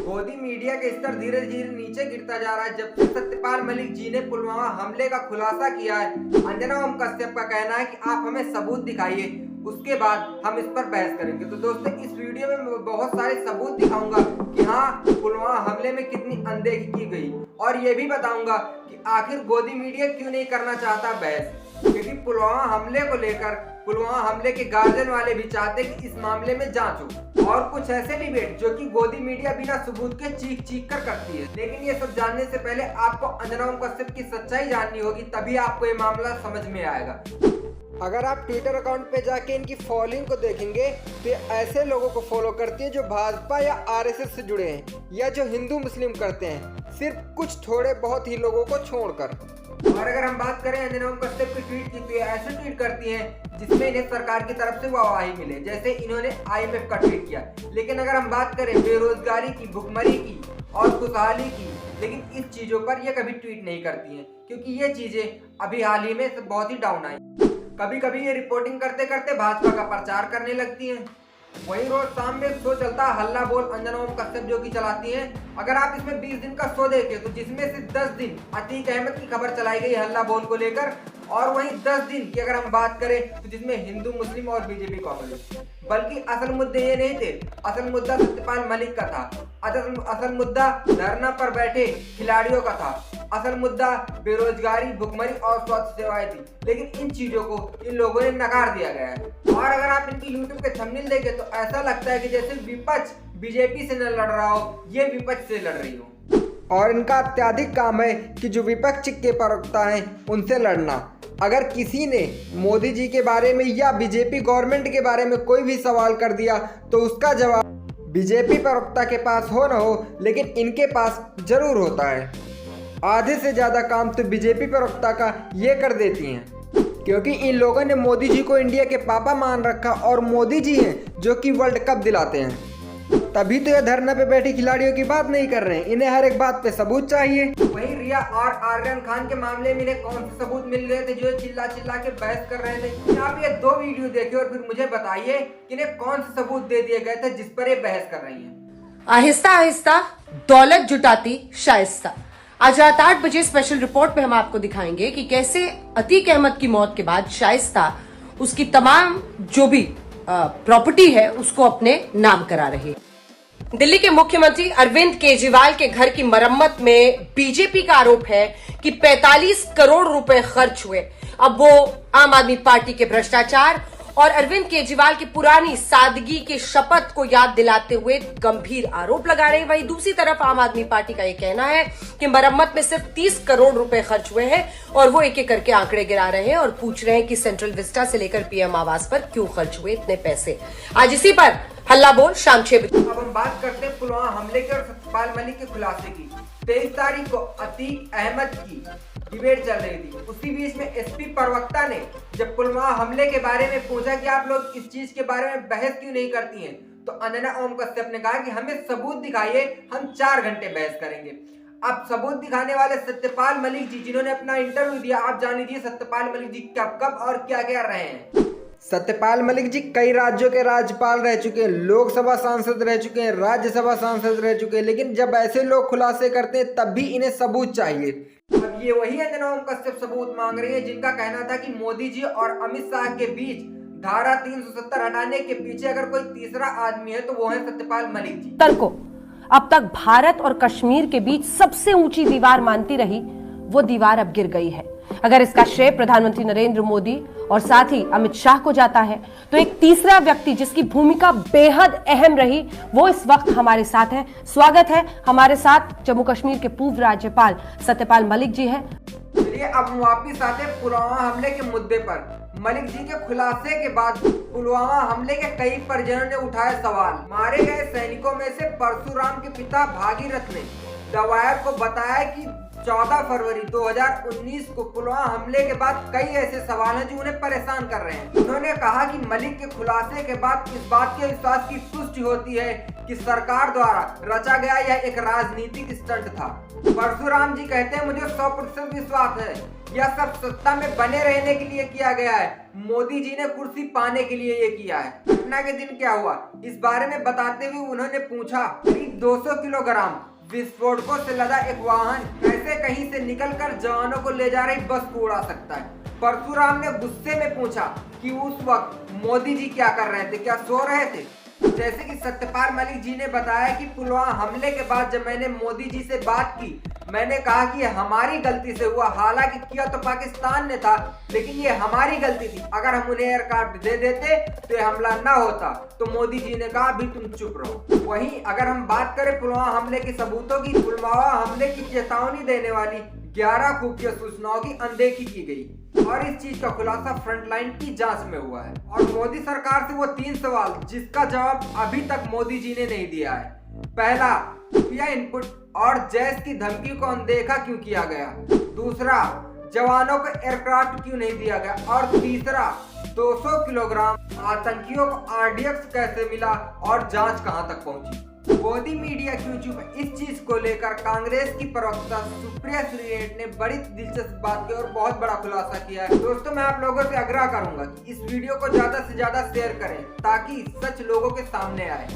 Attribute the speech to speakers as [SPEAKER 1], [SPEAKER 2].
[SPEAKER 1] गोदी मीडिया का स्तर धीरे धीरे नीचे गिरता जा रहा है। जब से सत्यपाल मलिक जी ने पुलवामा हमले का खुलासा किया है, अंजना ओम कश्यप का कहना है कि आप हमें सबूत दिखाइए, उसके बाद हम इस पर बहस करेंगे। तो दोस्तों, इस वीडियो में मैं बहुत सारे सबूत दिखाऊंगा कि हाँ, पुलवामा हमले में कितनी अनदेखी की गई, और ये भी बताऊंगा कि आखिर गोदी मीडिया क्यों नहीं करना चाहता बहस, क्योंकि पुलवामा हमले को लेकर पुलवामा हमले के गार्जियन वाले भी चाहते कि इस मामले में जांच हो, और कुछ ऐसे डिबेट जो कि गोदी मीडिया बिना सबूत के चीख चीख कर करती है। लेकिन ये सब जानने से पहले आपको अंजना ओम कश्यप की सच्चाई जाननी होगी, तभी आपको ये मामला समझ में आएगा। अगर आप ट्विटर अकाउंट पे जाके इनकी फॉलोइंग को देखेंगे तो ऐसे लोगों को फॉलो करती है जो भाजपा या आरएसएस से जुड़े हैं या जो हिंदू मुस्लिम करते हैं, सिर्फ कुछ थोड़े बहुत ही लोगों को छोड़कर। और अगर हम बात करें अंजना ओम कश्यप की ट्वीट की, तो ये ऐसे ट्वीट करती हैं जिसमें इन्हें सरकार की तरफ से वाहवाही मिले, जैसे इन्होंने IMF का ट्वीट किया। लेकिन अगर हम बात करें बेरोजगारी की, भुखमरी की और खुशहाली की, लेकिन इस चीजों पर ये कभी ट्वीट नहीं करती हैं, क्योंकि ये चीजें अभी हाल ही में बहुत ही डाउन आई। कभी कभी ये रिपोर्टिंग करते करते भाजपा का प्रचार करने लगती हैं। वहीं रोज शाम में शो चलता है हल्ला बोल अंजना ओम कश्यप, जो कि चलाती हैं। अगर आप इसमें 20 दिन का शो देखें तो जिसमें से 10 दिन अतीक अहमद की खबर चलाई गई हल्ला बोल को लेकर, और वहीं 10 दिन की अगर हम बात करें तो जिसमें हिंदू मुस्लिम और बीजेपी कांग्रेस। बल्कि असल मुद्दे ये नहीं थे, असल मुद्दा सत्यपाल मलिक का था, असल मुद्दा धरना पर बैठे खिलाड़ियों का था, असल मुद्दा बेरोजगारी, भुखमरी और स्वास्थ्य सेवाएं थी। लेकिन इन चीजों को इन लोगों ने नकार दिया गया है। और अगर आप इनकी यूट्यूब के थंबनेल देखें तो ऐसा लगता है कि जैसे विपक्ष बीजेपी से न लड़ रहा हो, ये विपक्ष से लड़ रही हो। और इनका अत्यधिक काम है कि जो विपक्ष के प्रवक्ता हैं उनसे लड़ना। अगर किसी ने मोदी जी के बारे में या बीजेपी गवर्नमेंट के बारे में कोई भी सवाल कर दिया तो उसका जवाब बीजेपी प्रवक्ता के पास हो न हो, लेकिन इनके पास जरूर होता है। आधे से ज्यादा काम तो बीजेपी प्रवक्ता का ये कर देती हैं, क्योंकि इन लोगों ने मोदी जी को इंडिया के पापा मान रखा, और मोदी जी हैं जो कि वर्ल्ड कप दिलाते हैं। तभी तो ये धरना पे बैठी खिलाड़ियों की बात नहीं कर रहे हैं, इन्हें हर एक बात पे सबूत चाहिए। वहीं रिया और आर्यन खान के मामले में इन्हें कौन से सबूत मिल गए थे जो चिल्ला चिल्ला के बहस कर रहे थे? आप ये 2 वीडियो देखिए और फिर मुझे बताइए कि इन्हें कौन से सबूत दे दिए गए थे जिस पर ये बहस कर रही है।
[SPEAKER 2] आहिस्ता आहिस्ता दौलत जुटाती शाइस्ता। आज रात 8 बजे स्पेशल रिपोर्ट में हम आपको दिखाएंगे कि कैसे अतीक अहमद की मौत के बाद शाइस्ता उसकी तमाम जो भी प्रॉपर्टी है उसको अपने नाम करा रही है। दिल्ली के मुख्यमंत्री अरविंद केजरीवाल के घर की मरम्मत में बीजेपी का आरोप है कि 45 करोड़ रुपए खर्च हुए। अब वो आम आदमी पार्टी के भ्रष्टाचार और अरविंद केजरीवाल की पुरानी सादगी के शपथ को याद दिलाते हुए गंभीर आरोप लगा रहे हैं। वहीं दूसरी तरफ आम आदमी पार्टी का ये कहना है कि मरम्मत में सिर्फ 30 करोड़ रुपए खर्च हुए हैं, और वो एक एक करके आंकड़े गिरा रहे हैं और पूछ रहे हैं कि सेंट्रल विस्टा से लेकर पीएम आवास पर क्यों खर्च हुए इतने पैसे। आज इसी पर हल्ला बोल शाम 6 बजे।
[SPEAKER 1] अब हम बात करते हैं पुलवामा हमले के और सत्यपाल मलिक के खुलासे की। 23 तारीख को अतीक अहमद की डिबेट चल रही थी। उसी बीच में एसपी प्रवक्ता ने जब पुलवामा हमले के बारे में पूछा कि आप लोग इस चीज के बारे में बहस क्यों नहीं करती हैं, तो अंजना ओम कश्यप ने कहा कि हमें सबूत दिखाइए, हम 4 घंटे बहस करेंगे। अब सबूत दिखाने वाले सत्यपाल मलिक जी, जिन्होंने अपना इंटरव्यू दिया, आप जान लीजिए सत्यपाल मलिक जी कब कब और क्या क्या रहे हैं। सत्यपाल मलिक जी कई राज्यों के राज्यपाल रह चुके हैं, लोकसभा सांसद रह चुके हैं, राज्यसभा सांसद रह चुके हैं, लेकिन जब ऐसे लोग खुलासे करते हैं तब भी इन्हें सबूत चाहिए। अब ये वही अंजना ओम कश्यप सबूत मांग रही है जिनका कहना था कि मोदी जी और अमित शाह के बीच धारा 370 हटाने के पीछे अगर कोई तीसरा आदमी है तो वो है सत्यपाल मलिक जी।
[SPEAKER 3] उत्तर को अब तक भारत और कश्मीर के बीच सबसे ऊंची दीवार मानती रही, वो दीवार अब गिर गई है। अगर इसका श्रेय प्रधानमंत्री नरेंद्र मोदी और साथ ही अमित शाह को जाता है, तो एक तीसरा व्यक्ति जिसकी भूमिका बेहद अहम रही, वो इस वक्त हमारे साथ है। स्वागत है, हमारे साथ जम्मू कश्मीर के पूर्व राज्यपाल सत्यपाल मलिक जी हैं।
[SPEAKER 1] चलिए अब हम वापिस आते हैं पुलवामा हमले के मुद्दे पर। मलिक जी के खुलासे के बाद पुलवामा हमले के कई परिजनों ने उठाए सवाल। मारे गए सैनिकों में से परशुराम के पिता भागीरथ ने दवायर को बताया कि 14 फरवरी 2019 को पुलवामा हमले के बाद कई ऐसे सवाल हैं जो उन्हें परेशान कर रहे हैं। उन्होंने कहा कि मलिक के खुलासे के बाद इस बात के विश्वास की पुष्टि होती है कि सरकार द्वारा रचा गया यह एक राजनीतिक स्टंट था। परशुराम जी कहते हैं, मुझे 100% विश्वास है यह सब सत्ता में बने रहने के लिए किया गया है। मोदी जी ने कुर्सी पाने के लिए ये किया है। घटना के दिन क्या हुआ इस बारे में बताते हुए उन्होंने पूछा, करीब 200 किलोग्राम विस्फोटकों से लदा एक वाहन कैसे कहीं से निकलकर जवानों को ले जा रही बस को उड़ा सकता है। परशुराम ने गुस्से में पूछा कि उस वक्त मोदी जी क्या कर रहे थे, क्या सो रहे थे। जैसे कि सत्यपाल मलिक जी ने बताया कि पुलवामा हमले के बाद जब मैंने मोदी जी से बात की, मैंने कहा कि ये हमारी गलती से हुआ, हालांकि किया तो पाकिस्तान ने था लेकिन ये हमारी गलती थी। अगर हम उन्हें एयरक्राफ्ट दे देते तो ये हमला ना होता। तो मोदी जी ने कहा अभी तुम चुप रहो। वहीं अगर हम बात करें पुलवामा हमले के सबूतों की, पुलवामा हमले की चेतावनी देने वाली 11 खुफिया सूचनाओं की अनदेखी की गई और इस चीज का खुलासा फ्रंटलाइन की जांच में हुआ है। और मोदी सरकार से वो 3 सवाल जिसका जवाब अभी तक मोदी जी ने नहीं दिया है। पहला, खुफिया इनपुट और जैश की धमकी को अनदेखा क्यों किया गया। दूसरा, जवानों को एयरक्राफ्ट क्यों नहीं दिया गया। और तीसरा, 200 किलोग्राम आतंकियों को आरडीएक्स कैसे मिला और जांच कहां तक पहुंची। मोदी मीडिया क्यों चुप है, इस चीज को लेकर कांग्रेस की प्रवक्ता सुप्रिया सुळे ने बड़ी दिलचस्प बात की और बहुत बड़ा खुलासा किया है। दोस्तों, मैं आप लोगों से आग्रह करूंगा कि इस वीडियो को ज्यादा से ज्यादा शेयर करें ताकि सच लोगों के सामने आए।